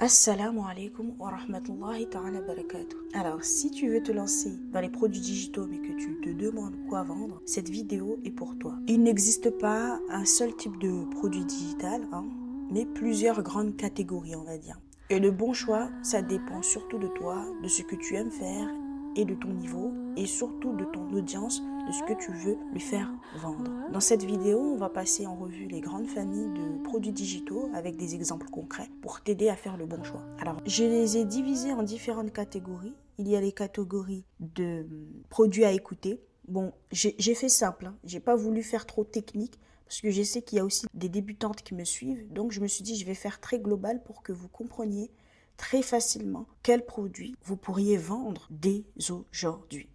Assalamu alaikum wa rahmatullahi ta'ala barakatuh. Alors, si tu veux te lancer dans les produits digitaux mais que tu te demandes quoi vendre, cette vidéo est pour toi. Il n'existe pas un seul type de produit digital, mais plusieurs grandes catégories, on va dire. Et le bon choix, ça dépend surtout de toi, de ce que tu aimes faire et de ton niveau et surtout de ton audience, de ce que tu veux lui faire vendre. Dans cette vidéo, on va passer en revue les grandes familles de produits digitaux avec des exemples concrets pour t'aider à faire le bon choix. Alors, je les ai divisés en différentes catégories. Il y a les catégories de produits à écouter. Bon, j'ai fait simple, j'ai pas voulu faire trop technique parce que je sais qu'il y a aussi des débutantes qui me suivent. Donc, je me suis dit, je vais faire très global pour que vous compreniez très facilement quels produits vous pourriez vendre dès aujourd'hui.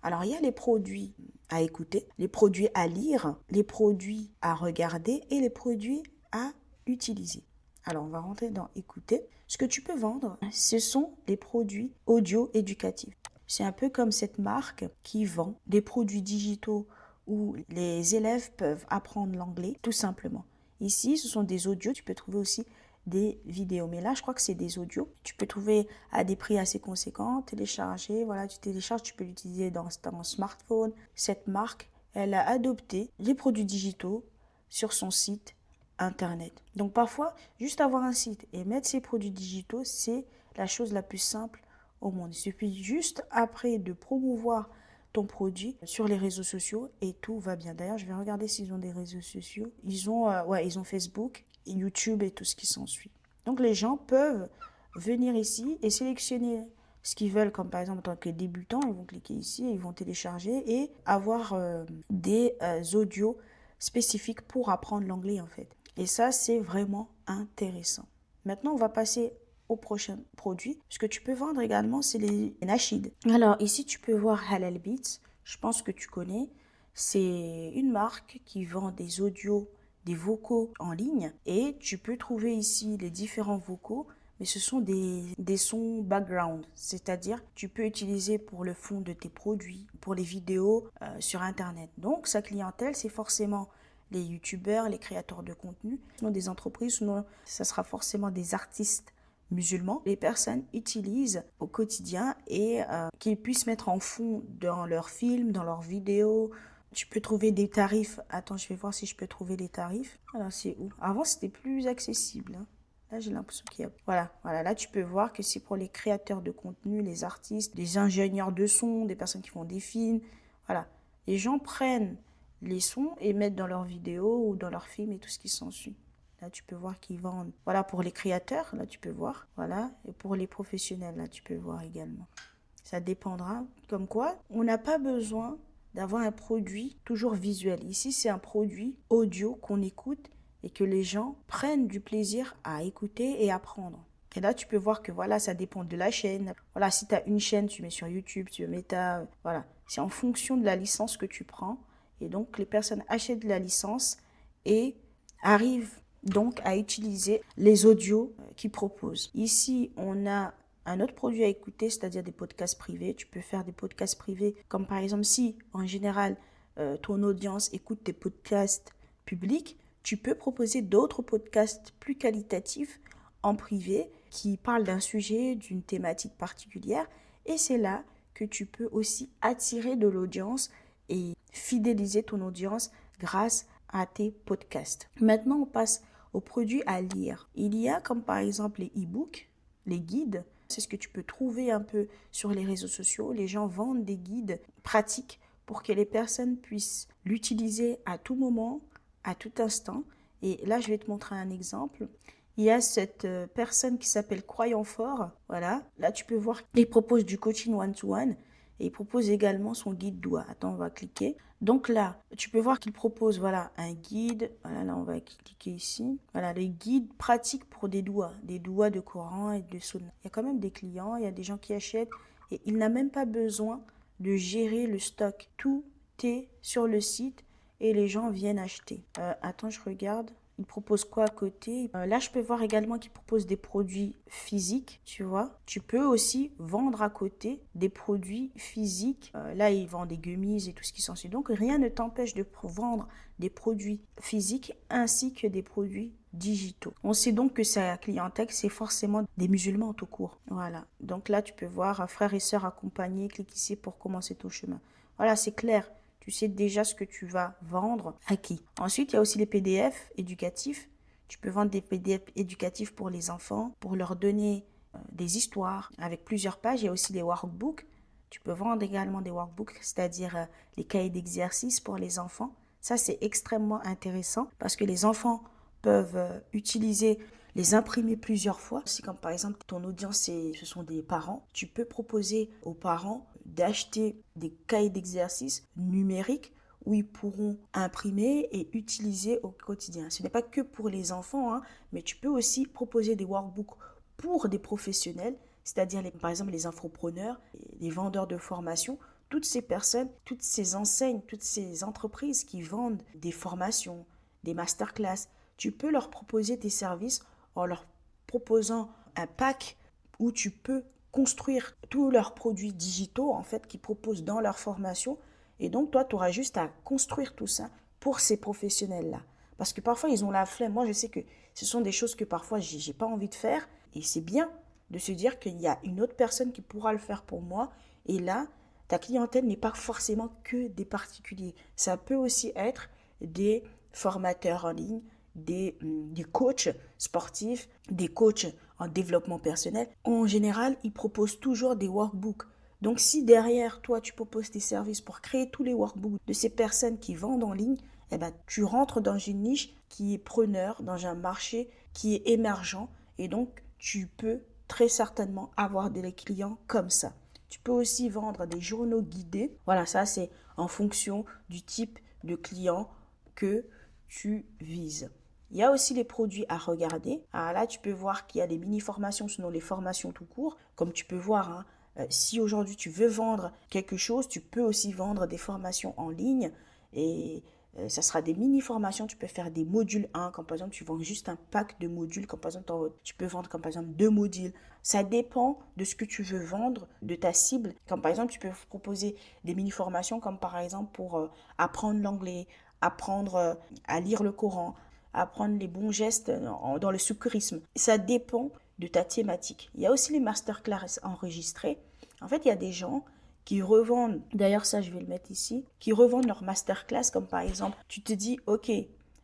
Alors, il y a les produits à écouter, les produits à lire, les produits à regarder et les produits à utiliser. Alors, on va rentrer dans écouter. Ce que tu peux vendre, ce sont des produits audio éducatifs. C'est un peu comme cette marque qui vend des produits digitaux où les élèves peuvent apprendre l'anglais, tout simplement. Ici, ce sont des audios. Tu peux trouver aussi des vidéos. Mais là, je crois que c'est des audios. Tu peux trouver à des prix assez conséquents, télécharger. Voilà, tu télécharges, tu peux l'utiliser dans ton smartphone. Cette marque, elle a adopté les produits digitaux sur son site internet. Donc parfois, juste avoir un site et mettre ses produits digitaux, c'est la chose la plus simple au monde. Il suffit juste après de promouvoir ton produit sur les réseaux sociaux et tout va bien. D'ailleurs, je vais regarder s'ils ont des réseaux sociaux. Ils ont Facebook, YouTube et tout ce qui s'ensuit. Donc les gens peuvent venir ici et sélectionner ce qu'ils veulent, comme par exemple en tant que débutant, ils vont cliquer ici, ils vont télécharger et avoir des audios spécifiques pour apprendre l'anglais en fait. Et ça, c'est vraiment intéressant. Maintenant, on va passer au prochain produit. Ce que tu peux vendre également, c'est les nasheed. Alors ici, tu peux voir Halal Beats. Je pense que tu connais. C'est une marque qui vend des audios, des vocaux en ligne. Et tu peux trouver ici les différents vocaux, mais ce sont des sons background. C'est-à-dire, tu peux utiliser pour le fond de tes produits, pour les vidéos sur Internet. Donc, sa clientèle, c'est forcément les youtubeurs, les créateurs de contenu, sinon des entreprises, sinon ça sera forcément des artistes musulmans. Les personnes utilisent au quotidien et qu'ils puissent mettre en fond dans leurs films, dans leurs vidéos. Tu peux trouver des tarifs. Attends, je vais voir si je peux trouver les tarifs. Alors, c'est où? Avant, c'était plus accessible. Là, j'ai l'impression qu'il y a... Voilà, là, tu peux voir que c'est pour les créateurs de contenu, les artistes, les ingénieurs de son, des personnes qui font des films. Voilà. Les gens prennent les sons et mettent dans leurs vidéos ou dans leurs films et tout ce qui s'ensuit. Là, tu peux voir qu'ils vendent. Voilà, pour les créateurs, là, tu peux voir. Voilà. Et pour les professionnels, là, tu peux voir également. Ça dépendra. Comme quoi, on n'a pas besoin d'avoir un produit toujours visuel. Ici, c'est un produit audio qu'on écoute et que les gens prennent du plaisir à écouter et apprendre. Et là, tu peux voir que voilà, ça dépend de la chaîne. Voilà, si tu as une chaîne, tu mets sur YouTube, tu mets voilà. C'est en fonction de la licence que tu prends. Et donc, les personnes achètent la licence et arrivent donc à utiliser les audios qu'ils proposent. Ici, on a un autre produit à écouter, c'est-à-dire des podcasts privés. Tu peux faire des podcasts privés, comme par exemple si, en général, ton audience écoute tes podcasts publics, tu peux proposer d'autres podcasts plus qualitatifs en privé qui parlent d'un sujet, d'une thématique particulière. Et c'est là que tu peux aussi attirer de l'audience et fidéliser ton audience grâce à tes podcasts. Maintenant, on passe aux produits à lire. Il y a comme par exemple les e-books, les guides. C'est ce que tu peux trouver un peu sur les réseaux sociaux. Les gens vendent des guides pratiques pour que les personnes puissent l'utiliser à tout moment, à tout instant. Et là, je vais te montrer un exemple. Il y a cette personne qui s'appelle Croyant Fort. Voilà. Là, tu peux voir qu'il propose du coaching one-to-one. Et il propose également son guide doigt. Attends, on va cliquer. Donc là, tu peux voir qu'il propose voilà, un guide. Voilà, là, on va cliquer ici. Voilà, les guides pratiques pour des doigts de Coran et de Sunna. Il y a quand même des clients, il y a des gens qui achètent. Et il n'a même pas besoin de gérer le stock. Tout est sur le site et les gens viennent acheter. Attends, je regarde. Il propose quoi à côté? Là, je peux voir également qu'il propose des produits physiques, tu vois. Tu peux aussi vendre à côté des produits physiques. Là, il vend des gummies et tout ce qui s'ensuit. Donc, rien ne t'empêche de vendre des produits physiques ainsi que des produits digitaux. On sait donc que sa clientèle, c'est forcément des musulmans tout court. Voilà. Donc là, tu peux voir frères et sœurs accompagnés. Clique ici pour commencer ton chemin. Voilà, c'est clair. Tu sais déjà ce que tu vas vendre à qui. Ensuite, il y a aussi les PDF éducatifs. Tu peux vendre des PDF éducatifs pour les enfants, pour leur donner des histoires avec plusieurs pages. Il y a aussi les workbooks. Tu peux vendre également des workbooks, c'est-à-dire les cahiers d'exercice pour les enfants. Ça, c'est extrêmement intéressant parce que les enfants peuvent utiliser, les imprimer plusieurs fois. Si comme par exemple ton audience, ce sont des parents, tu peux proposer aux parents d'acheter des cahiers d'exercices numériques où ils pourront imprimer et utiliser au quotidien. Ce n'est pas que pour les enfants, hein, mais tu peux aussi proposer des workbooks pour des professionnels, c'est-à-dire par exemple les infopreneurs, les vendeurs de formation, toutes ces personnes, toutes ces enseignes, toutes ces entreprises qui vendent des formations, des masterclass. Tu peux leur proposer tes services en leur proposant un pack où tu peux construire tous leurs produits digitaux en fait qu'ils proposent dans leur formation. Et donc toi, tu auras juste à construire tout ça pour ces professionnels-là. Parce que parfois, ils ont la flemme. Moi, je sais que ce sont des choses que parfois, j'ai pas envie de faire. Et c'est bien de se dire qu'il y a une autre personne qui pourra le faire pour moi. Et là, ta clientèle n'est pas forcément que des particuliers. Ça peut aussi être des formateurs en ligne, des coachs sportifs, des coachs en développement personnel. En général, ils proposent toujours des workbooks. Donc, si derrière toi, tu proposes tes services pour créer tous les workbooks de ces personnes qui vendent en ligne, eh ben, tu rentres dans une niche qui est preneur, dans un marché qui est émergent. Et donc, tu peux très certainement avoir des clients comme ça. Tu peux aussi vendre des journaux guidés. Voilà, ça, c'est en fonction du type de client que tu vises. Il y a aussi les produits à regarder. Alors là, tu peux voir qu'il y a des mini-formations, sinon les formations tout court. Comme tu peux voir, hein, si aujourd'hui tu veux vendre quelque chose, tu peux aussi vendre des formations en ligne. Et ça sera des mini-formations. Tu peux faire des modules 1, comme par exemple, tu vends juste un pack de modules. Comme par exemple, tu peux vendre comme par exemple 2 modules. Ça dépend de ce que tu veux vendre, de ta cible. Comme par exemple, tu peux proposer des mini-formations, comme par exemple pour apprendre l'anglais, apprendre à lire le Coran, apprendre les bons gestes dans le secourisme. Ça dépend de ta thématique. Il y a aussi les masterclass enregistrés. En fait, il y a des gens qui revendent, d'ailleurs ça je vais le mettre ici, qui revendent leur masterclass comme par exemple, tu te dis, ok,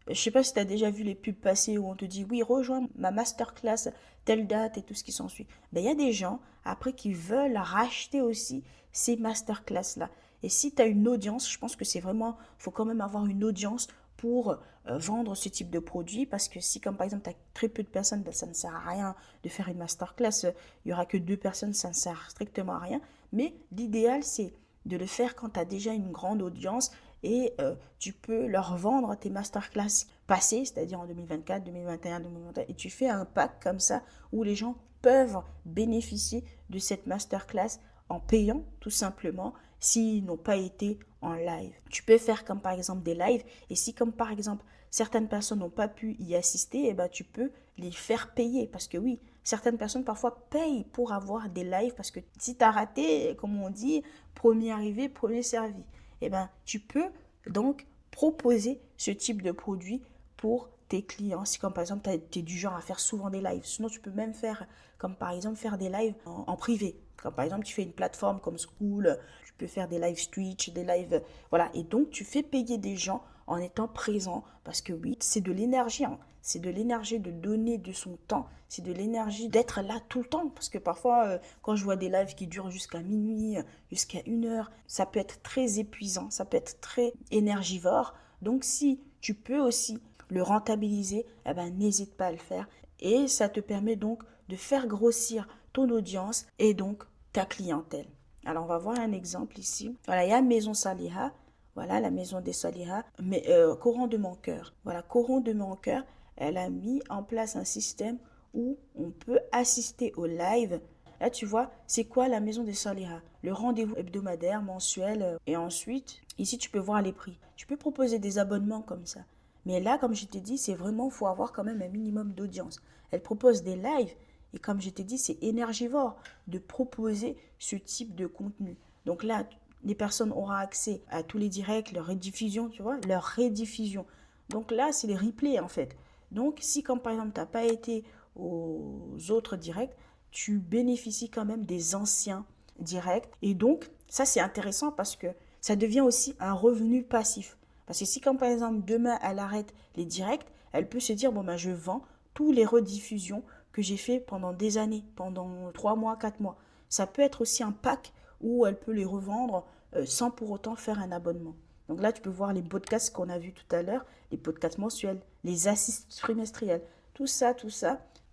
je sais pas si tu as déjà vu les pubs passer où on te dit, oui, rejoins ma masterclass, telle date et tout ce qui s'ensuit. Ben, il y a des gens après qui veulent racheter aussi ces masterclass-là. Et si tu as une audience, je pense que c'est vraiment, il faut quand même avoir une audience pour vendre ce type de produit parce que si comme par exemple tu as très peu de personnes, ben, ça ne sert à rien de faire une masterclass, il n'y aura que 2 personnes, ça ne sert strictement à rien. Mais l'idéal c'est de le faire quand tu as déjà une grande audience et tu peux leur vendre tes masterclass passées, c'est-à-dire en 2024, 2021, 2021 et tu fais un pack comme ça où les gens peuvent bénéficier de cette masterclass en payant tout simplement s'ils n'ont pas été en live. Tu peux faire comme par exemple des lives et si comme par exemple certaines personnes n'ont pas pu y assister, eh ben, tu peux les faire payer parce que oui, certaines personnes parfois payent pour avoir des lives parce que si tu as raté, comme on dit, premier arrivé, premier servi, eh ben, tu peux donc proposer ce type de produit pour tes clients. Si comme par exemple tu es du genre à faire souvent des lives, sinon tu peux même faire comme par exemple faire des lives en privé. Comme par exemple tu fais une plateforme comme School, tu peux faire des lives Twitch, des lives, voilà. Et donc tu fais payer des gens en étant présent parce que oui, c'est de l'énergie, hein. C'est de l'énergie de donner de son temps, c'est de l'énergie d'être là tout le temps parce que parfois quand je vois des lives qui durent jusqu'à minuit, jusqu'à 1 heure, ça peut être très épuisant, ça peut être très énergivore. Donc si tu peux aussi le rentabiliser, eh ben, n'hésite pas à le faire et ça te permet donc de faire grossir ton audience et donc ta clientèle. Alors on va voir un exemple ici. Voilà, il y a Maison Saliha. Voilà, la maison des Saliha, mais Coran de mon cœur. Voilà, Coran de mon cœur, elle a mis en place un système où on peut assister au live. Là, tu vois, c'est quoi la maison des Saliha? Le rendez-vous hebdomadaire, mensuel. Et ensuite, ici, tu peux voir les prix. Tu peux proposer des abonnements comme ça. Mais là, comme je t'ai dit, c'est vraiment, il faut avoir quand même un minimum d'audience. Elle propose des lives et comme je t'ai dit, c'est énergivore de proposer ce type de contenu. Donc là, les personnes auront accès à tous les directs, leur rediffusion, tu vois, leur rediffusion. Donc là, c'est les replays en fait. Donc si comme par exemple, tu n'as pas été aux autres directs, tu bénéficies quand même des anciens directs. Et donc, ça c'est intéressant parce que ça devient aussi un revenu passif. Parce que si comme par exemple, demain, elle arrête les directs, elle peut se dire, bon ben je vends tous les rediffusions que j'ai fait pendant des années, pendant 3 mois, 4 mois. Ça peut être aussi un pack où elle peut les revendre sans pour autant faire un abonnement. Donc là, tu peux voir les podcasts qu'on a vus tout à l'heure, les podcasts mensuels, les assists trimestriels. Tout ça,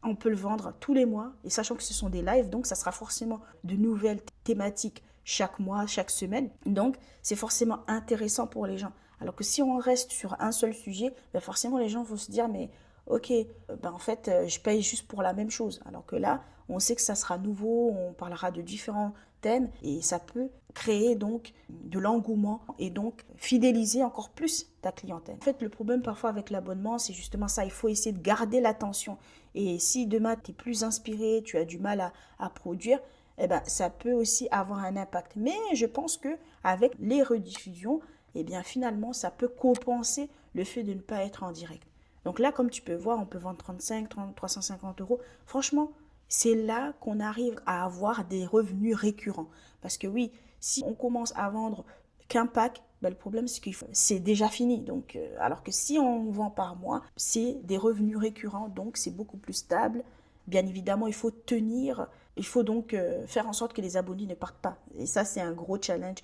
on peut le vendre tous les mois. Et sachant que ce sont des lives, donc ça sera forcément de nouvelles thématiques chaque mois, chaque semaine. Donc, c'est forcément intéressant pour les gens. Alors que si on reste sur un seul sujet, ben forcément, les gens vont se dire, mais ok, ben en fait, je paye juste pour la même chose. Alors que là, on sait que ça sera nouveau, on parlera de différents thèmes et ça peut créer donc de l'engouement et donc fidéliser encore plus ta clientèle. En fait, le problème parfois avec l'abonnement, c'est justement ça, il faut essayer de garder l'attention. Et si demain, tu es plus inspiré, tu as du mal à produire, eh ben, ça peut aussi avoir un impact. Mais je pense que avec les rediffusions, eh bien, finalement, ça peut compenser le fait de ne pas être en direct. Donc là, comme tu peux voir, on peut vendre 35, 30, 350 euros. Franchement, c'est là qu'on arrive à avoir des revenus récurrents. Parce que oui, si on commence à vendre qu'un pack, ben le problème c'est que c'est déjà fini. Donc, alors que si on vend par mois, c'est des revenus récurrents, donc c'est beaucoup plus stable. Bien évidemment, il faut tenir, il faut donc faire en sorte que les abonnés ne partent pas. Et ça, c'est un gros challenge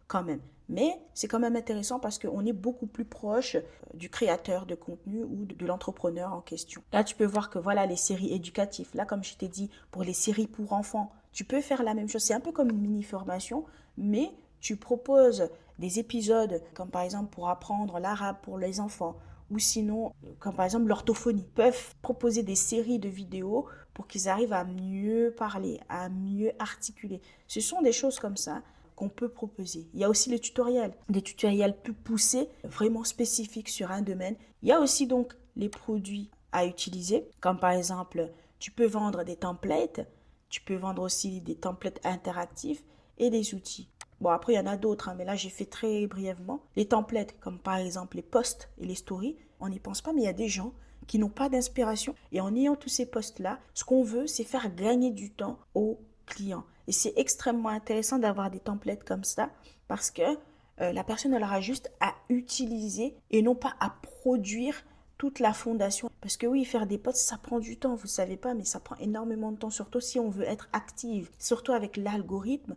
quand même. Mais c'est quand même intéressant parce qu'on est beaucoup plus proche du créateur de contenu ou de l'entrepreneur en question. Là, tu peux voir que voilà les séries éducatives. Là, comme je t'ai dit, pour les séries pour enfants, tu peux faire la même chose. C'est un peu comme une mini-formation, mais tu proposes des épisodes comme par exemple pour apprendre l'arabe pour les enfants ou sinon comme par exemple l'orthophonie. Ils peuvent proposer des séries de vidéos pour qu'ils arrivent à mieux parler, à mieux articuler. Ce sont des choses comme ça qu'on peut proposer. Il y a aussi les tutoriels, des tutoriels plus poussés, vraiment spécifiques sur un domaine. Il y a aussi donc les produits à utiliser, comme par exemple, tu peux vendre des templates, tu peux vendre aussi des templates interactifs et des outils. Bon, après, il y en a d'autres, hein, mais là, j'ai fait très brièvement. Les templates, comme par exemple les posts et les stories, on n'y pense pas, mais il y a des gens qui n'ont pas d'inspiration. Et en ayant tous ces posts-là, ce qu'on veut, c'est faire gagner du temps aux clients. Et c'est extrêmement intéressant d'avoir des templates comme ça parce que la personne, elle aura juste à utiliser et non pas à produire toute la fondation. Parce que oui, faire des posts, ça prend du temps, vous ne savez pas, mais ça prend énormément de temps, surtout si on veut être active, surtout avec l'algorithme.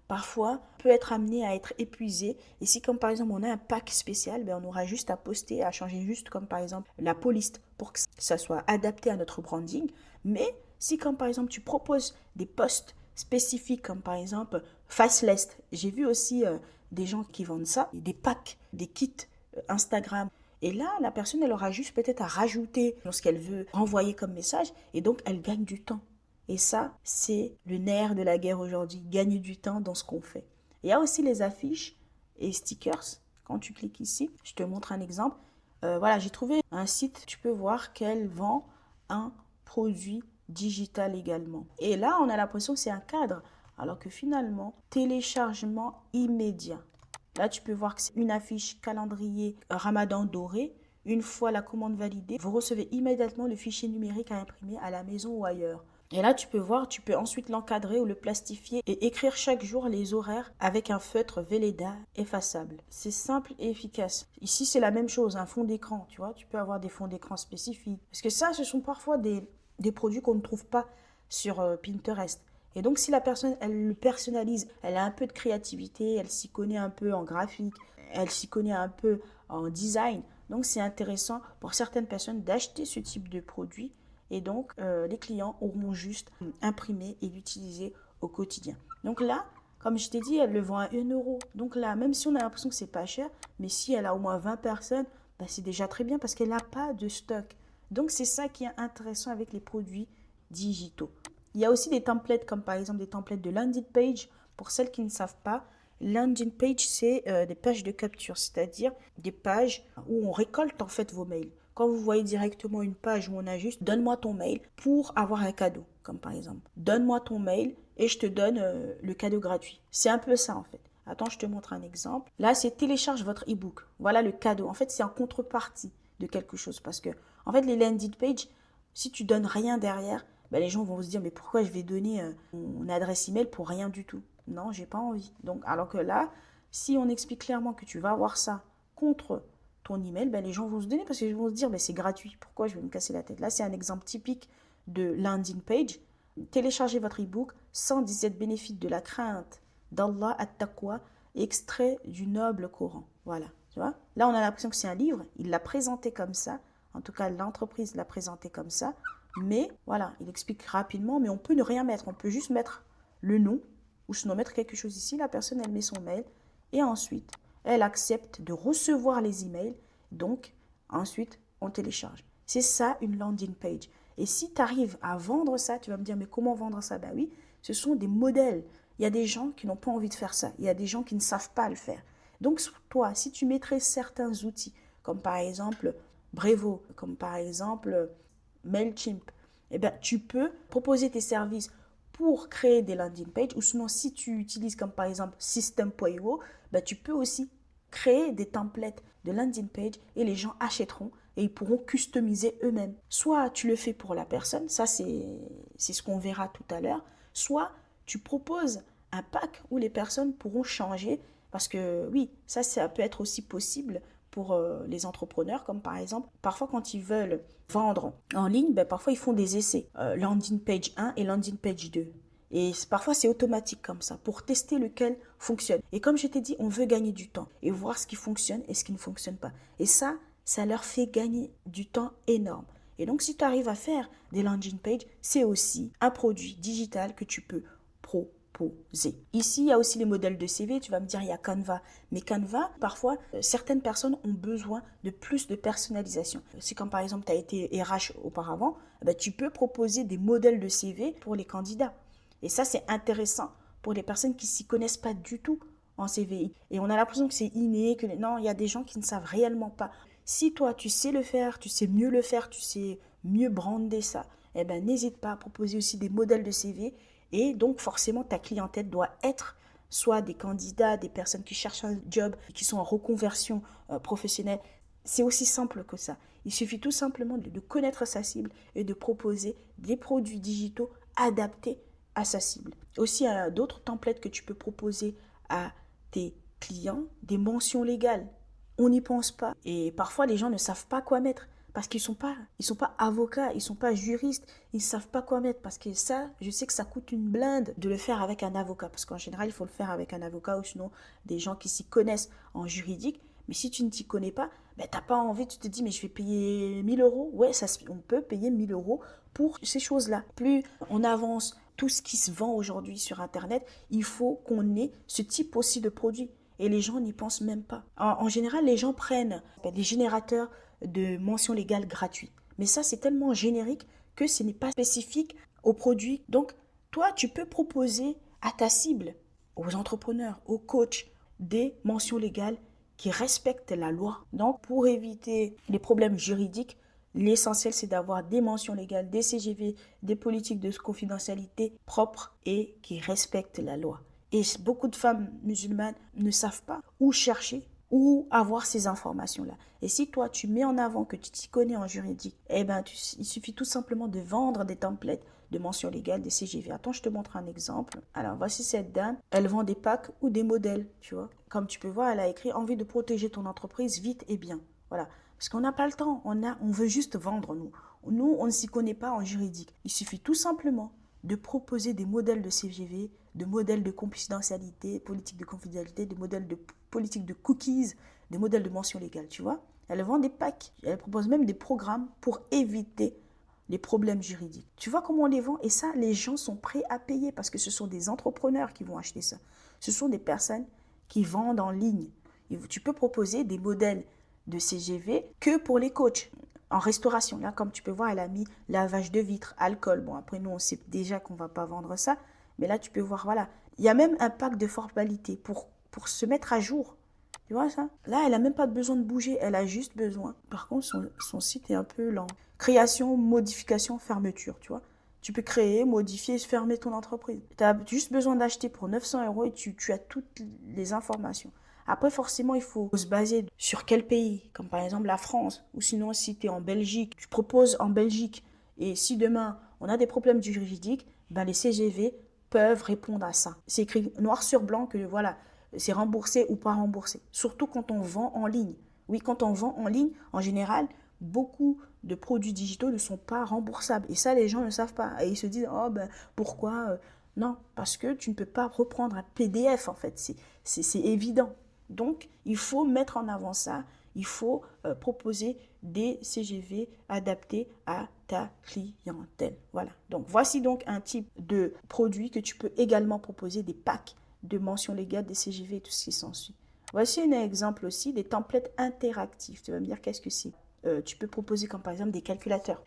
Parfois, on peut être amené à être épuisé. Et si, comme par exemple, on a un pack spécial, ben, on aura juste à poster, à changer juste comme par exemple la police pour que ça soit adapté à notre branding. Mais si, comme par exemple, tu proposes des posts spécifiques comme par exemple Faceless, j'ai vu aussi des gens qui vendent ça, des packs, des kits Instagram. Et là, la personne, elle aura juste peut-être à rajouter ce qu'elle veut renvoyer comme message et donc elle gagne du temps. Et ça, c'est le nerf de la guerre aujourd'hui, gagner du temps dans ce qu'on fait. Il y a aussi les affiches et stickers. Quand tu cliques ici, je te montre un exemple. Voilà, j'ai trouvé un site, tu peux voir qu'elle vend un produit digital également. Et là, on a l'impression que c'est un cadre, alors que finalement, téléchargement immédiat. Là, tu peux voir que c'est une affiche calendrier Ramadan doré. Une fois la commande validée, vous recevez immédiatement le fichier numérique à imprimer à la maison ou ailleurs. Et là, tu peux voir, tu peux ensuite l'encadrer ou le plastifier et écrire chaque jour les horaires avec un feutre Velleda effaçable. C'est simple et efficace. Ici, c'est la même chose, un fond d'écran, tu vois. Tu peux avoir des fonds d'écran spécifiques. Parce que ça, ce sont parfois des produits qu'on ne trouve pas sur Pinterest. Et donc, si la personne, elle le personnalise, elle a un peu de créativité, elle s'y connaît un peu en graphique, elle s'y connaît un peu en design. Donc, c'est intéressant pour certaines personnes d'acheter ce type de produit. Et donc, les clients auront juste imprimé et l'utiliser au quotidien. Donc là, comme je t'ai dit, elle le vend à 1 euro. Donc là, même si on a l'impression que c'est pas cher, mais si elle a au moins 20 personnes, bah, c'est déjà très bien parce qu'elle n'a pas de stock. Donc, c'est ça qui est intéressant avec les produits digitaux. Il y a aussi des templates comme par exemple des templates de landing page. Pour celles qui ne savent pas, Landing page, c'est des pages de capture, c'est-à-dire des pages où on récolte en fait vos mails. Quand vous voyez directement une page où on a juste donne-moi ton mail pour avoir un cadeau, comme par exemple donne-moi ton mail et je te donne le cadeau gratuit. C'est un peu ça en fait. Attends, je te montre un exemple. Là, c'est télécharge votre e-book. Voilà le cadeau. En fait, c'est en contrepartie de quelque chose parce que en fait, les landing pages, si tu donnes rien derrière, ben, les gens vont se dire mais pourquoi je vais donner mon adresse email pour rien du tout? Non, j'ai pas envie. Donc, alors que là, si on explique clairement que tu vas avoir ça contre ton email, ben, les gens vont se donner parce qu'ils vont se dire ben, c'est gratuit. Pourquoi je vais me casser la tête? Là, c'est un exemple typique de landing page. Téléchargez votre e-book 117 bénéfices de la crainte d'Allah at-Taqwa, extrait du noble Coran. Voilà, tu vois. Là, on a l'impression que c'est un livre. Il l'a présenté comme ça. En tout cas, l'entreprise l'a présenté comme ça. Mais voilà, il explique rapidement, mais on peut ne rien mettre. On peut juste mettre le nom ou sinon mettre quelque chose ici. La personne, elle met son mail et ensuite, elle accepte de recevoir les emails. Donc, ensuite, on télécharge. C'est ça, une landing page. Et si tu arrives à vendre ça, tu vas me dire, mais comment vendre ça? Ben oui, ce sont des modèles. Il y a des gens qui n'ont pas envie de faire ça. Il y a des gens qui ne savent pas le faire. Donc, toi, si tu mettrais certains outils, comme par exemple Brevo, comme par exemple Mailchimp, eh bien, tu peux proposer tes services pour créer des landing pages ou sinon si tu utilises comme par exemple System.io, ben, tu peux aussi créer des templates de landing page et les gens achèteront et ils pourront customiser eux-mêmes. Soit tu le fais pour la personne, ça c'est ce qu'on verra tout à l'heure, soit tu proposes un pack où les personnes pourront changer parce que oui, ça peut être aussi possible pour les entrepreneurs, comme par exemple, parfois quand ils veulent vendre en ligne, ben, parfois ils font des essais, landing page 1 et landing page 2. Et parfois c'est automatique comme ça, pour tester lequel fonctionne. Et comme je t'ai dit, on veut gagner du temps et voir ce qui fonctionne et ce qui ne fonctionne pas. Et ça leur fait gagner du temps énorme. Et donc si tu arrives à faire des landing pages, c'est aussi un produit digital que tu peux proposer. Ici, il y a aussi les modèles de CV. Tu vas me dire, il y a Canva. Mais Canva, parfois, certaines personnes ont besoin de plus de personnalisation. Si comme par exemple, tu as été RH auparavant, ben, tu peux proposer des modèles de CV pour les candidats. Et ça, c'est intéressant pour les personnes qui ne s'y connaissent pas du tout en CVI. Et on a l'impression que c'est inné, que non, il y a des gens qui ne savent réellement pas. Si toi, tu sais le faire, tu sais mieux le faire, tu sais mieux brander ça, eh ben, n'hésite pas à proposer aussi des modèles de CV. Et donc, forcément, ta clientèle doit être soit des candidats, des personnes qui cherchent un job, qui sont en reconversion professionnelle. C'est aussi simple que ça. Il suffit tout simplement de connaître sa cible et de proposer des produits digitaux adaptés à sa cible. Aussi, il y a d'autres templates que tu peux proposer à tes clients, des mentions légales. On n'y pense pas. Et parfois, les gens ne savent pas quoi mettre. Parce qu'ils ils sont pas avocats, ils sont pas juristes, ils ne savent pas quoi mettre. Parce que ça, je sais que ça coûte une blinde de le faire avec un avocat. Parce qu'en général, il faut le faire avec un avocat ou sinon des gens qui s'y connaissent en juridique. Mais si tu ne t'y connais pas, ben, tu n'as pas envie, tu te dis, mais je vais payer 1000 euros. Ouais, on peut payer 1000 euros pour ces choses-là. Plus on avance, tout ce qui se vend aujourd'hui sur Internet, il faut qu'on ait ce type aussi de produit. Et les gens n'y pensent même pas. En général, les gens prennent des générateurs de mentions légales gratuits. Mais ça, c'est tellement générique que ce n'est pas spécifique aux produits. Donc, toi, tu peux proposer à ta cible, aux entrepreneurs, aux coachs, des mentions légales qui respectent la loi. Donc, pour éviter les problèmes juridiques, l'essentiel, c'est d'avoir des mentions légales, des CGV, des politiques de confidentialité propres et qui respectent la loi. Et beaucoup de femmes musulmanes ne savent pas où chercher, où avoir ces informations-là. Et si toi, tu mets en avant que tu t'y connais en juridique, eh ben, il suffit tout simplement de vendre des templates de mentions légales, des CGV. Attends, je te montre un exemple. Alors, voici cette dame. Elle vend des packs ou des modèles, tu vois. Comme tu peux voir, elle a écrit « Envie de protéger ton entreprise vite et bien ». Voilà. Parce qu'on n'a pas le temps. On veut juste vendre, nous. Nous, on ne s'y connaît pas en juridique. Il suffit tout simplement de proposer des modèles de CGV, de modèles de confidentialité, politique de confidentialité, des modèles de politique de cookies, des modèles de mention légale, tu vois. Elle vend des packs, elle propose même des programmes pour éviter les problèmes juridiques. Tu vois comment on les vend? Et ça, les gens sont prêts à payer parce que ce sont des entrepreneurs qui vont acheter ça. Ce sont des personnes qui vendent en ligne. Et tu peux proposer des modèles de CGV que pour les coachs. En restauration, là, comme tu peux voir, elle a mis lavage de vitres, alcool. Bon, après, nous, on sait déjà qu'on ne va pas vendre ça. Mais là, tu peux voir, voilà. Il y a même un pack de formalités pour pour se mettre à jour. Tu vois ça? Là, elle n'a même pas besoin de bouger, elle a juste besoin. Par contre, son site est un peu lent. Création, modification, fermeture, tu vois. Tu peux créer, modifier, fermer ton entreprise. Tu as juste besoin d'acheter pour 900 € et tu as toutes les informations. Après, forcément, il faut se baser sur quel pays, comme par exemple la France, ou sinon si tu es en Belgique, tu proposes en Belgique. Et si demain, on a des problèmes juridiques, ben les CGV peuvent répondre à ça. C'est écrit noir sur blanc que voilà, c'est remboursé ou pas remboursé. Surtout quand on vend en ligne. Oui, quand on vend en ligne, en général, beaucoup de produits digitaux ne sont pas remboursables. Et ça, les gens ne savent pas. Et ils se disent, oh ben pourquoi Non, parce que tu ne peux pas reprendre un PDF en fait. C'est évident. Donc, il faut mettre en avant ça. Il faut proposer des CGV adaptés à ta clientèle. Voilà. Donc, voici donc un type de produit que tu peux également proposer, des packs de mention légale, des CGV et tout ce qui s'ensuit. Voici un exemple aussi des templates interactifs. Tu vas me dire qu'est-ce que c'est. Tu peux proposer comme par exemple des calculateurs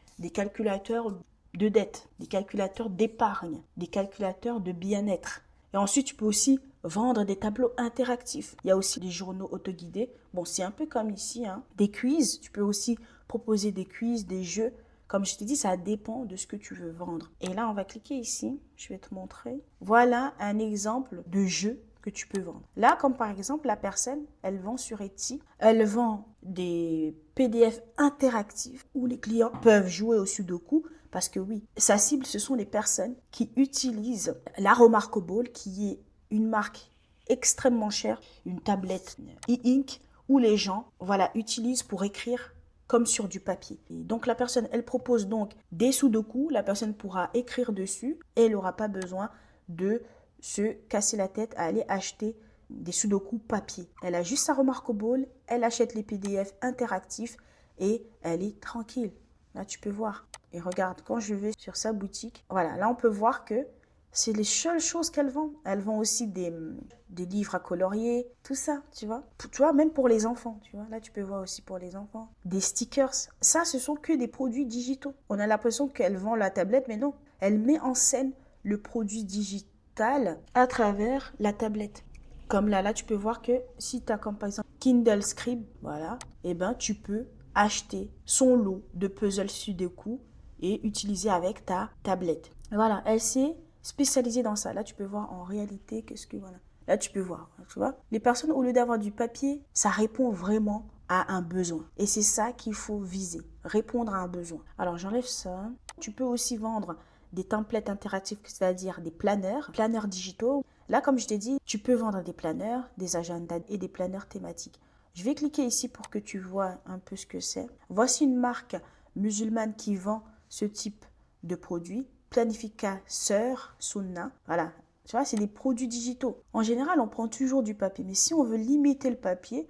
de dette, des calculateurs d'épargne, des calculateurs de bien-être. Et ensuite, tu peux aussi vendre des tableaux interactifs. Il y a aussi des journaux autoguidés. Bon, c'est un peu comme ici, hein. Des quiz. Tu peux aussi proposer des quiz, des jeux. Comme je t'ai dit, ça dépend de ce que tu veux vendre. Et là, on va cliquer ici. Je vais te montrer. Voilà un exemple de jeu que tu peux vendre. Là, comme par exemple, la personne, elle vend sur Etsy. Elle vend des PDF interactifs où les clients peuvent jouer au Sudoku. Parce que oui, sa cible, ce sont les personnes qui utilisent la Remarkable, qui est une marque extrêmement chère, une tablette e-ink, où les gens utilisent pour écrire comme sur du papier. Et donc la personne, elle propose donc des sudoku, la personne pourra écrire dessus et elle n'aura pas besoin de se casser la tête à aller acheter des sudoku papier. Elle a juste sa Remarkable, elle achète les PDF interactifs et elle est tranquille. Là, tu peux voir. Et regarde, quand je vais sur sa boutique, voilà, là on peut voir que c'est les seules choses qu'elle vend. Elle vend aussi des livres à colorier, tout ça, tu vois. Tu vois, même pour les enfants, tu vois. Là, tu peux voir aussi pour les enfants. Des stickers. Ça, ce sont que des produits digitaux. On a l'impression qu'elle vend la tablette, mais non. Elle met en scène le produit digital à travers la tablette. Comme là, tu peux voir que si tu as comme par exemple Kindle Scribe, voilà, et ben tu peux acheter son lot de puzzles Sudoku et utiliser avec ta tablette. Voilà, elle s'est spécialisée dans ça. Là, tu peux voir en réalité qu'est-ce que voilà. Là, tu peux voir, tu vois. Les personnes, au lieu d'avoir du papier, ça répond vraiment à un besoin. Et c'est ça qu'il faut viser, répondre à un besoin. Alors, j'enlève ça. Tu peux aussi vendre des templates interactifs, c'est-à-dire des planeurs digitaux. Là, comme je t'ai dit, tu peux vendre des planeurs, des agendas et des planeurs thématiques. Je vais cliquer ici pour que tu vois un peu ce que c'est. Voici une marque musulmane qui vend ce type de produit. Planificateur Sunna. Voilà. Tu vois, c'est des produits digitaux. En général, on prend toujours du papier. Mais si on veut limiter le papier,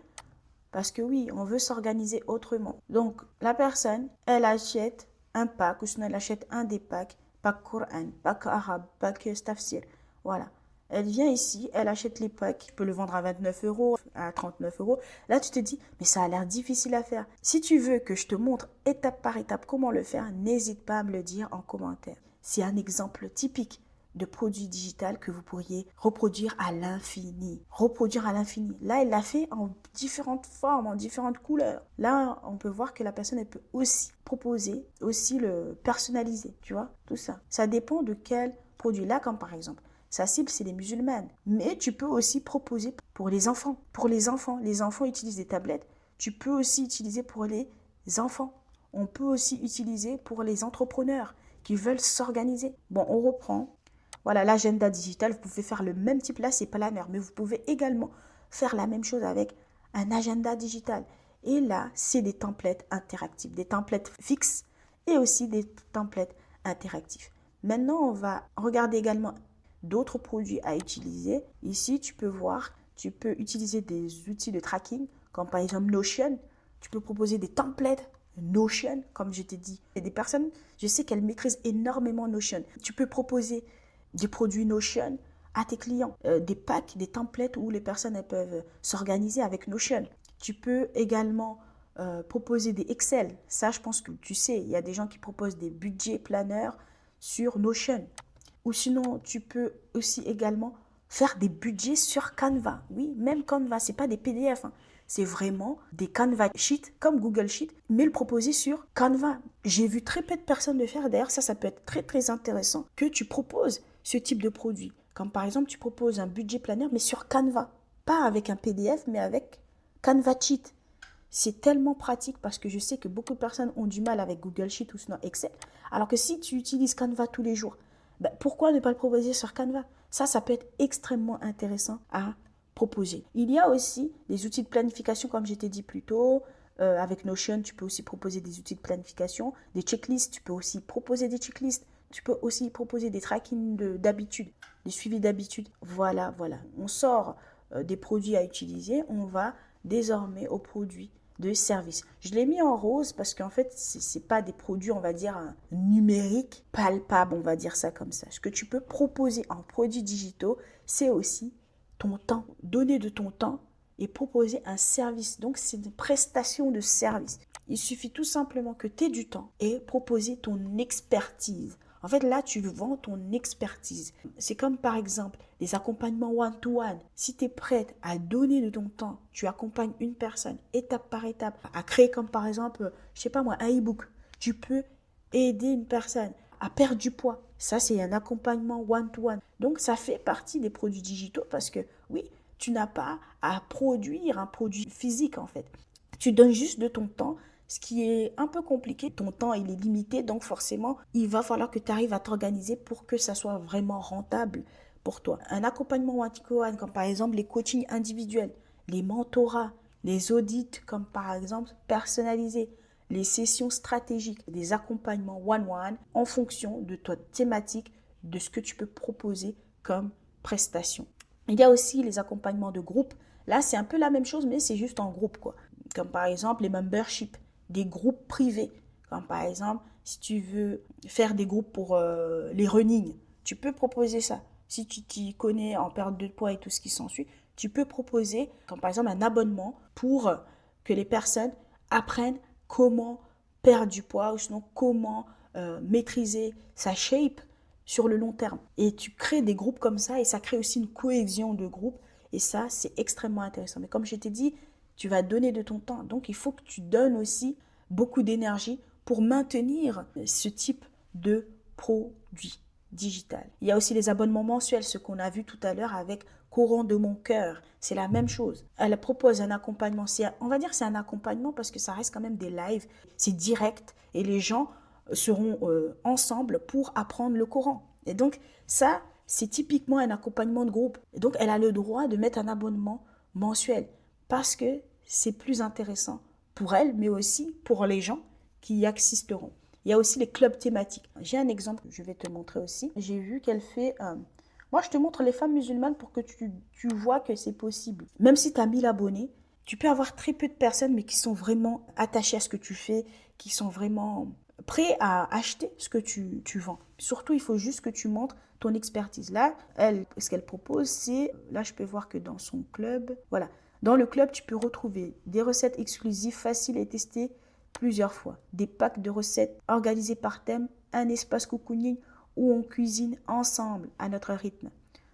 parce que oui, on veut s'organiser autrement. Donc, la personne, elle achète un pack, ou sinon elle achète un des packs, pack Coran, pack arabe, pack tafsir. Voilà. Elle vient ici, elle achète les packs, tu peux le vendre à 29 €, à 39 €. Là, tu te dis, mais ça a l'air difficile à faire. Si tu veux que je te montre étape par étape comment le faire, n'hésite pas à me le dire en commentaire. C'est un exemple typique de produit digital que vous pourriez reproduire à l'infini. Reproduire à l'infini. Là, elle l'a fait en différentes formes, en différentes couleurs. Là, on peut voir que la personne, elle peut aussi proposer, aussi le personnaliser, tu vois, tout ça. Ça dépend de quel produit. Là, comme par exemple, sa cible, c'est les musulmanes. Mais tu peux aussi proposer pour les enfants. Pour les enfants utilisent des tablettes. Tu peux aussi utiliser pour les enfants. On peut aussi utiliser pour les entrepreneurs qui veulent s'organiser. Bon, on reprend. Voilà, l'agenda digital, vous pouvez faire le même type. Là, c'est planner, mais vous pouvez également faire la même chose avec un agenda digital. Et là, c'est des templates interactifs, des templates fixes et aussi des templates interactifs. Maintenant, on va regarder également d'autres produits à utiliser. Ici, tu peux voir, tu peux utiliser des outils de tracking, comme par exemple Notion. Tu peux proposer des templates Notion, comme je t'ai dit. Et des personnes, je sais qu'elles maîtrisent énormément Notion. Tu peux proposer des produits Notion à tes clients, des packs, des templates où les personnes elles peuvent s'organiser avec Notion. Tu peux également proposer des Excel. Ça, je pense que tu sais, il y a des gens qui proposent des budgets planeurs sur Notion. Ou sinon, tu peux aussi également faire des budgets sur Canva. Oui, même Canva, c'est pas des PDF, hein. C'est vraiment des Canva Sheets comme Google Sheet, mais le proposer sur Canva. J'ai vu très peu de personnes le faire. D'ailleurs, ça peut être très très intéressant que tu proposes ce type de produit. Comme par exemple, tu proposes un budget planner, mais sur Canva. Pas avec un PDF, mais avec Canva Sheet. C'est tellement pratique parce que je sais que beaucoup de personnes ont du mal avec Google Sheet ou sinon Excel. Alors que si tu utilises Canva tous les jours, ben pourquoi ne pas le proposer sur Canva? Ça peut être extrêmement intéressant à proposer. Il y a aussi des outils de planification, comme je t'ai dit plus tôt. Avec Notion, tu peux aussi proposer des outils de planification. Des checklists, tu peux aussi proposer des checklists. Tu peux aussi proposer des tracking d'habitude, des suivis d'habitude. Voilà. On sort des produits à utiliser. On va désormais aux produits de service. Je l'ai mis en rose parce qu'en fait, ce n'est pas des produits, on va dire, numériques, palpables, on va dire ça comme ça. Ce que tu peux proposer en produits digitaux, c'est aussi ton temps, donner de ton temps et proposer un service. Donc, c'est une prestation de service. Il suffit tout simplement que tu aies du temps et proposer ton expertise. En fait, là, tu vends ton expertise. C'est comme par exemple des accompagnements one-to-one. Si tu es prête à donner de ton temps, tu accompagnes une personne étape par étape à créer comme par exemple, je sais pas moi, un e-book. Tu peux aider une personne à perdre du poids. Ça, c'est un accompagnement one-to-one. Donc, ça fait partie des produits digitaux parce que oui, tu n'as pas à produire un produit physique en fait. Tu donnes juste de ton temps, ce qui est un peu compliqué. Ton temps, il est limité, donc forcément, il va falloir que tu arrives à t'organiser pour que ça soit vraiment rentable pour toi. Un accompagnement one-to-one, comme par exemple les coachings individuels, les mentorats, les audits, comme par exemple personnalisés, les sessions stratégiques, des accompagnements one-one en fonction de ta thématique, de ce que tu peux proposer comme prestation. Il y a aussi les accompagnements de groupe. Là, c'est un peu la même chose, mais c'est juste en groupe, quoi. Comme par exemple les memberships, des groupes privés. Comme par exemple, si tu veux faire des groupes pour les running, tu peux proposer ça. Si tu t'y connais en perte de poids et tout ce qui s'ensuit, tu peux proposer, comme par exemple, un abonnement pour que les personnes apprennent comment perdre du poids ou sinon comment maîtriser sa shape sur le long terme. Et tu crées des groupes comme ça et ça crée aussi une cohésion de groupe et ça, c'est extrêmement intéressant. Mais comme je t'ai dit, tu vas donner de ton temps. Donc, il faut que tu donnes aussi beaucoup d'énergie pour maintenir ce type de produit digital. Il y a aussi les abonnements mensuels, ce qu'on a vu tout à l'heure avec Courant de mon cœur. C'est la même chose. Elle propose un accompagnement. On va dire que c'est un accompagnement parce que ça reste quand même des lives. C'est direct et les gens seront ensemble pour apprendre le Coran. Et donc, ça, c'est typiquement un accompagnement de groupe. Et donc, elle a le droit de mettre un abonnement mensuel parce que c'est plus intéressant pour elle, mais aussi pour les gens qui y assisteront. Il y a aussi les clubs thématiques. J'ai un exemple, je vais te montrer aussi. J'ai vu qu'elle fait... Moi, je te montre les femmes musulmanes pour que tu vois que c'est possible. Même si tu as 1000 abonnés, tu peux avoir très peu de personnes, mais qui sont vraiment attachées à ce que tu fais, qui sont vraiment prêts à acheter ce que tu vends. Surtout, il faut juste que tu montres ton expertise. Là, elle, ce qu'elle propose, c'est... Là, je peux voir que dans son club... Voilà. Dans le club, tu peux retrouver des recettes exclusives faciles à tester plusieurs fois, des packs de recettes organisés par thème, un espace cocooning où on cuisine ensemble à notre rythme.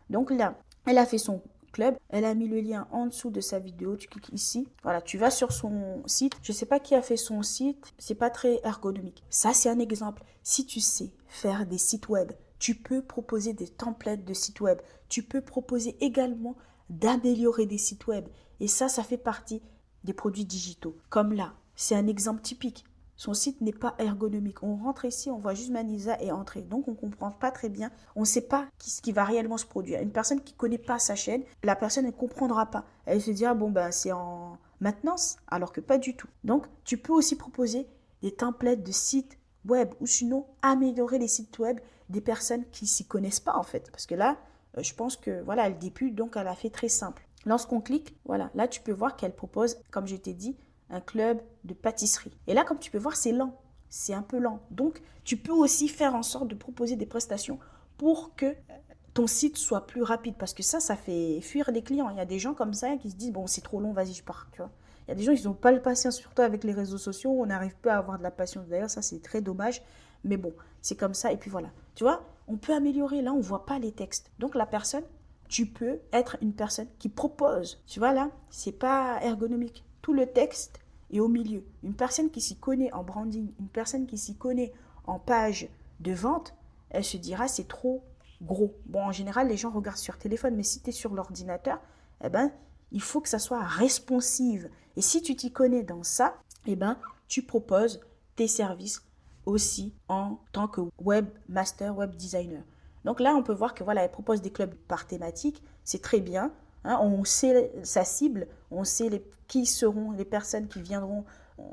Donc là, elle a fait son club, elle a mis le lien en dessous de sa vidéo, tu cliques ici, voilà, tu vas sur son site. Je ne sais pas qui a fait son site, c'est pas très ergonomique. Ça, c'est un exemple. Si tu sais faire des sites web, tu peux proposer des templates de sites web, tu peux proposer également d'améliorer des sites web. Et ça fait partie des produits digitaux. Comme là, c'est un exemple typique. Son site n'est pas ergonomique. On rentre ici, on voit juste Manisa et entrer. Donc, on ne comprend pas très bien. On ne sait pas ce qui va réellement se produire. Une personne qui ne connaît pas sa chaîne, la personne ne comprendra pas. Elle se dira, bon, ben, c'est en maintenance, alors que pas du tout. Donc, tu peux aussi proposer des templates de sites web ou sinon améliorer les sites web des personnes qui ne s'y connaissent pas, en fait. Parce que là, je pense que, voilà, elle débute, donc elle a fait très simple. Lorsqu'on clique, voilà, là, tu peux voir qu'elle propose, comme je t'ai dit, un club de pâtisserie. Et là, comme tu peux voir, c'est lent. C'est un peu lent. Donc, tu peux aussi faire en sorte de proposer des prestations pour que ton site soit plus rapide. Parce que ça fait fuir les clients. Il y a des gens comme ça qui se disent, bon, c'est trop long, vas-y, je pars. Tu vois. Il y a des gens qui n'ont pas le patience, surtout avec les réseaux sociaux. On n'arrive pas à avoir de la patience. D'ailleurs, ça, c'est très dommage. Mais bon, c'est comme ça. Et puis voilà. Tu vois, on peut améliorer. Là, on ne voit pas les textes. Donc, la personne, tu peux être une personne qui propose. Tu vois là, c'est pas ergonomique. Tout le texte est au milieu. Une personne qui s'y connaît en branding, une personne qui s'y connaît en page de vente, elle se dira c'est trop gros. Bon, en général, les gens regardent sur téléphone, mais si tu es sur l'ordinateur, eh ben, il faut que ça soit responsive. Et si tu t'y connais dans ça, eh ben, tu proposes tes services aussi en tant que webmaster, web designer. Donc là, on peut voir que voilà, elle propose des clubs par thématique, c'est très bien. Hein, on sait sa cible, on sait qui seront les personnes qui viendront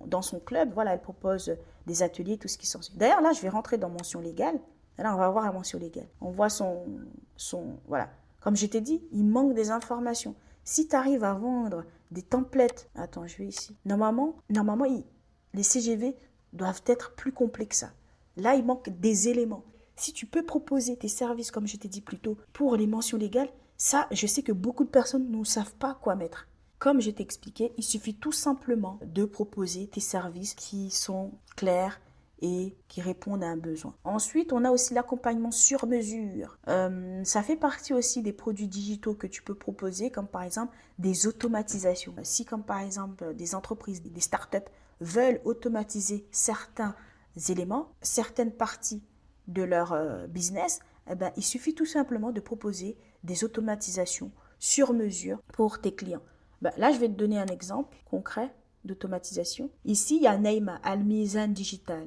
dans son club. Voilà, elle propose des ateliers, tout ce qui s'ensuit. D'ailleurs, là, je vais rentrer dans mention légale. Là, on va voir la mention légale. On voit voilà. Comme je t'ai dit, il manque des informations. Si tu arrives à vendre des templates, attends, je vais ici. Normalement, les CGV doivent être plus complets que ça. Là, il manque des éléments. Si tu peux proposer tes services, comme je t'ai dit plus tôt, pour les mentions légales, ça, je sais que beaucoup de personnes ne savent pas quoi mettre. Comme je t'ai expliqué, il suffit tout simplement de proposer tes services qui sont clairs et qui répondent à un besoin. Ensuite, on a aussi l'accompagnement sur mesure. Ça fait partie aussi des produits digitaux que tu peux proposer, comme par exemple des automatisations. Si comme par exemple des entreprises, des startups veulent automatiser certains éléments, certaines parties de leur business, eh ben, il suffit tout simplement de proposer des automatisations sur mesure pour tes clients. Ben, là, je vais te donner un exemple concret d'automatisation. Ici, il y a Neima, Almizan Digital.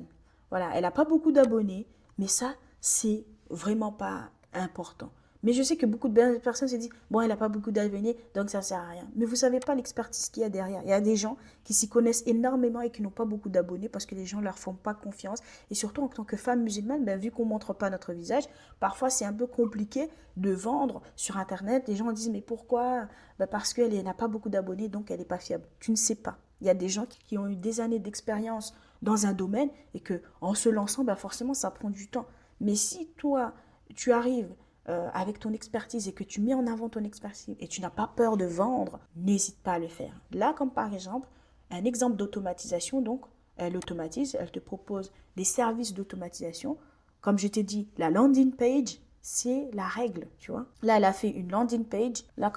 Voilà, elle n'a pas beaucoup d'abonnés, mais ça, c'est vraiment pas important. Mais je sais que beaucoup de personnes se disent, bon, elle n'a pas beaucoup d'abonnés, donc ça ne sert à rien. Mais vous ne savez pas l'expertise qu'il y a derrière. Il y a des gens qui s'y connaissent énormément et qui n'ont pas beaucoup d'abonnés parce que les gens ne leur font pas confiance. Et surtout, en tant que femme musulmane, ben, vu qu'on ne montre pas notre visage, parfois c'est un peu compliqué de vendre sur Internet. Les gens disent, mais pourquoi? Ben, parce qu'elle n'a pas beaucoup d'abonnés, donc elle n'est pas fiable. Tu ne sais pas. Il y a des gens qui ont eu des années d'expérience dans un domaine et que en se lançant, ben forcément, ça prend du temps. Mais si toi, tu arrives avec ton expertise et que tu mets en avant ton expertise et tu n'as pas peur de vendre, n'hésite pas à le faire. Là, comme par exemple, un exemple d'automatisation, donc, elle automatise, elle te propose des services d'automatisation. Comme je t'ai dit, la landing page, c'est la règle, tu vois. Là, elle a fait une landing page. Là,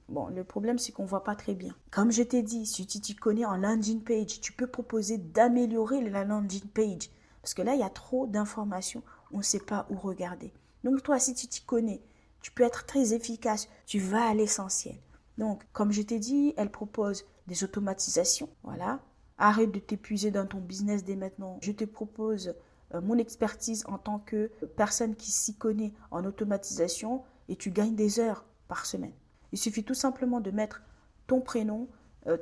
bon, le problème, c'est qu'on ne voit pas très bien. Comme je t'ai dit, si tu t'y connais en landing page, tu peux proposer d'améliorer la landing page. Parce que là, il y a trop d'informations, on ne sait pas où regarder. Donc toi, si tu t'y connais, tu peux être très efficace, tu vas à l'essentiel. Donc, comme je t'ai dit, elle propose des automatisations. Voilà. Arrête de t'épuiser dans ton business dès maintenant. Je te propose mon expertise en tant que personne qui s'y connaît en automatisation et tu gagnes des heures par semaine. Il suffit tout simplement de mettre ton prénom,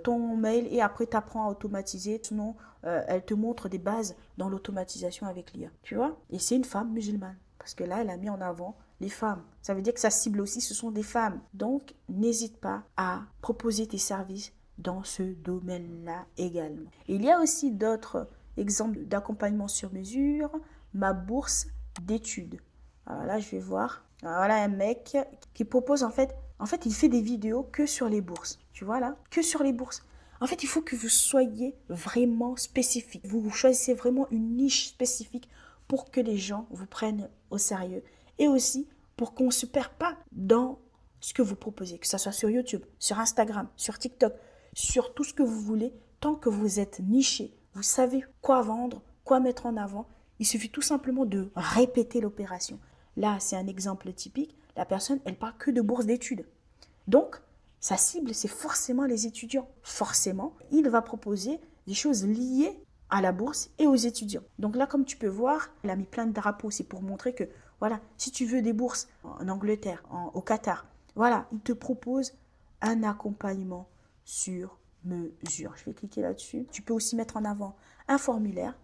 ton mail et après tu apprends à automatiser. Sinon, elle te montre des bases dans l'automatisation avec l'IA. Tu vois? Et c'est une femme musulmane. Parce que là, elle a mis en avant les femmes. Ça veut dire que sa cible aussi, ce sont des femmes. Donc, n'hésite pas à proposer tes services dans ce domaine-là également. Et il y a aussi d'autres exemples d'accompagnement sur mesure. Ma bourse d'études. Alors là, je vais voir. Alors voilà un mec qui propose en fait, il fait des vidéos que sur les bourses. Tu vois là? Que sur les bourses. En fait, il faut que vous soyez vraiment spécifique. Vous choisissez vraiment une niche spécifique pour que les gens vous prennent au sérieux et aussi pour qu'on ne se perde pas dans ce que vous proposez, que ce soit sur YouTube, sur Instagram, sur TikTok, sur tout ce que vous voulez, tant que vous êtes niché, vous savez quoi vendre, quoi mettre en avant, il suffit tout simplement de répéter l'opération. Là, c'est un exemple typique, la personne, elle parle que de bourse d'études. Donc, sa cible, c'est forcément les étudiants. Forcément, il va proposer des choses liées à la bourse et aux étudiants. Donc là, comme tu peux voir, elle a mis plein de drapeaux. C'est pour montrer que, voilà, si tu veux des bourses en Angleterre, au Qatar, voilà, il te propose un accompagnement sur mesure. Je vais cliquer là-dessus. Tu peux aussi mettre en avant un formulaire,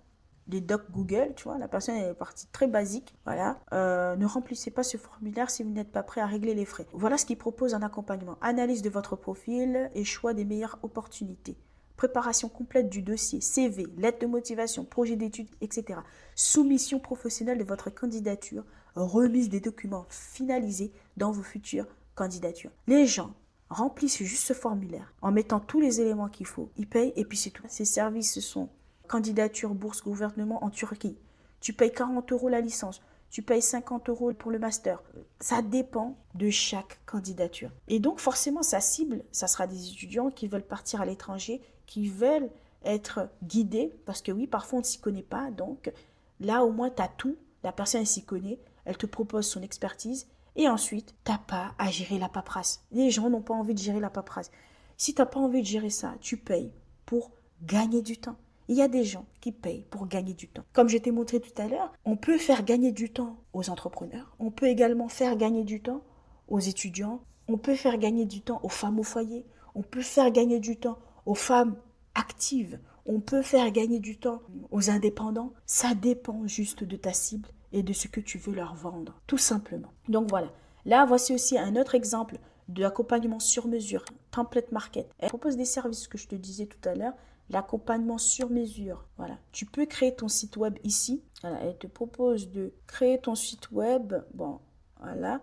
des docs Google, tu vois, la personne est partie très basique, voilà. Ne remplissez pas ce formulaire si vous n'êtes pas prêt à régler les frais. Voilà ce qu'il propose en accompagnement. Analyse de votre profil et choix des meilleures opportunités. Préparation complète du dossier, CV, lettre de motivation, projet d'études, etc. Soumission professionnelle de votre candidature, remise des documents finalisés dans vos futures candidatures. Les gens remplissent juste ce formulaire en mettant tous les éléments qu'il faut. Ils payent et puis c'est tout. Ces services, ce sont candidature, bourse, gouvernement en Turquie. Tu payes 40 € la licence. tu payes 50 € pour le master. Ça dépend de chaque candidature. Et donc, forcément, sa cible, ça sera des étudiants qui veulent partir à l'étranger, qui veulent être guidés, parce que oui, parfois, on ne s'y connaît pas. Donc, là, au moins, tu as tout. La personne, elle s'y connaît. Elle te propose son expertise. Et ensuite, tu n'as pas à gérer la paperasse. Les gens n'ont pas envie de gérer la paperasse. Si tu n'as pas envie de gérer ça, tu payes pour gagner du temps. Il y a des gens qui payent pour gagner du temps. Comme je t'ai montré tout à l'heure, on peut faire gagner du temps aux entrepreneurs. On peut également faire gagner du temps aux étudiants. On peut faire gagner du temps aux femmes au foyer. On peut faire gagner du temps aux femmes actives. On peut faire gagner du temps aux indépendants. Ça dépend juste de ta cible et de ce que tu veux leur vendre, tout simplement. Donc voilà. Là, voici aussi un autre exemple de l'accompagnement sur mesure, template market. Elle propose des services que je te disais tout à l'heure, l'accompagnement sur mesure. Voilà. Tu peux créer ton site web ici. Voilà. Elle te propose de créer ton site web. Bon, voilà.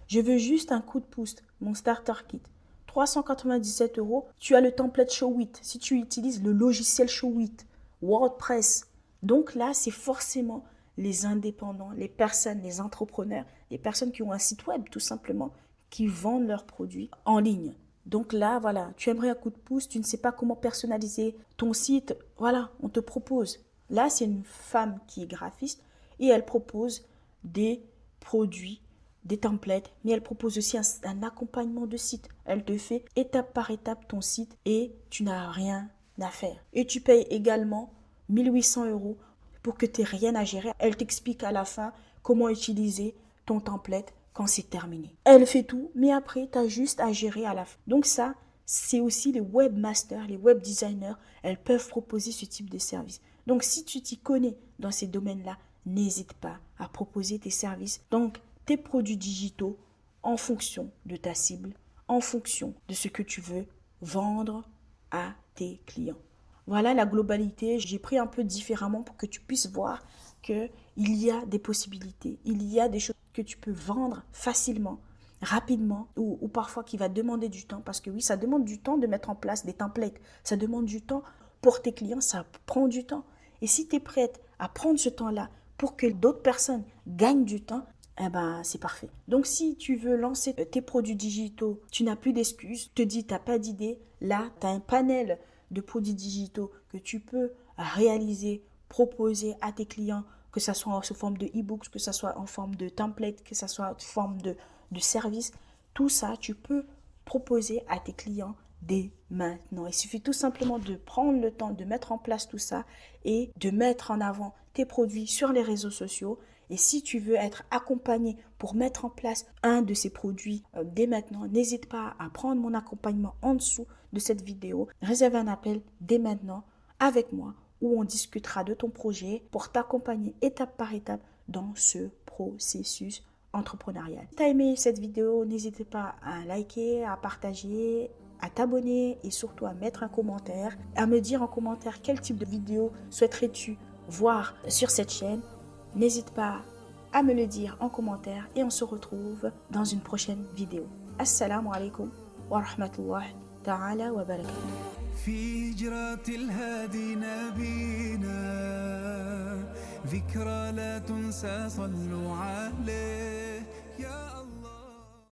Je veux juste un coup de pouce, mon starter kit. 397 €. Tu as le template Showit. Si tu utilises le logiciel Showit, WordPress. Donc là, c'est forcément les indépendants, les personnes, les entrepreneurs, les personnes qui ont un site web tout simplement, qui vendent leurs produits en ligne. Donc là, voilà, tu aimerais un coup de pouce, tu ne sais pas comment personnaliser ton site. Voilà, on te propose. Là, c'est une femme qui est graphiste et elle propose des produits, des templates, mais elle propose aussi un accompagnement de site. Elle te fait étape par étape ton site et tu n'as rien à faire. Et tu payes également 1800 € pour que tu n'aies rien à gérer. Elle t'explique à la fin comment utiliser ton template quand c'est terminé. Elle fait tout, mais après, tu as juste à gérer à la fin. Donc ça, c'est aussi les webmasters, les web designers, elles peuvent proposer ce type de service. Donc si tu t'y connais dans ces domaines-là, n'hésite pas à proposer tes services, donc tes produits digitaux en fonction de ta cible, en fonction de ce que tu veux vendre à tes clients. Voilà la globalité. J'ai pris un peu différemment pour que tu puisses voir qu'il y a des possibilités, il y a des choses que tu peux vendre facilement, rapidement ou parfois qui va demander du temps parce que oui, ça demande du temps de mettre en place des templates. Ça demande du temps pour tes clients, ça prend du temps. Et si tu es prête à prendre ce temps-là pour que d'autres personnes gagnent du temps, eh ben, c'est parfait. Donc, si tu veux lancer tes produits digitaux, tu n'as plus d'excuses, te dis, tu n'as pas d'idée, là, tu as un panel de produits digitaux que tu peux réaliser, proposer à tes clients, que ce soit sous forme de e-books, que ce soit en forme de template, que ce soit en forme de service. Tout ça, tu peux proposer à tes clients dès maintenant. Il suffit tout simplement de prendre le temps de mettre en place tout ça et de mettre en avant tes produits sur les réseaux sociaux. Et si tu veux être accompagné pour mettre en place un de ces produits dès maintenant, n'hésite pas à prendre mon accompagnement en dessous de cette vidéo. Réserve un appel dès maintenant avec moi où on discutera de ton projet pour t'accompagner étape par étape dans ce processus entrepreneurial. Si tu as aimé cette vidéo, n'hésite pas à liker, à partager, à t'abonner et surtout à mettre un commentaire, à me dire en commentaire quel type de vidéo souhaiterais-tu voir sur cette chaîne. N'hésite pas à me le dire en commentaire et on se retrouve dans une prochaine vidéo. Assalamu alaikum wa rahmatullahi ta'ala wa barakatuh. في هجرة الهادي نبينا ذكرى لا تنسى صلوا عليه يا الله.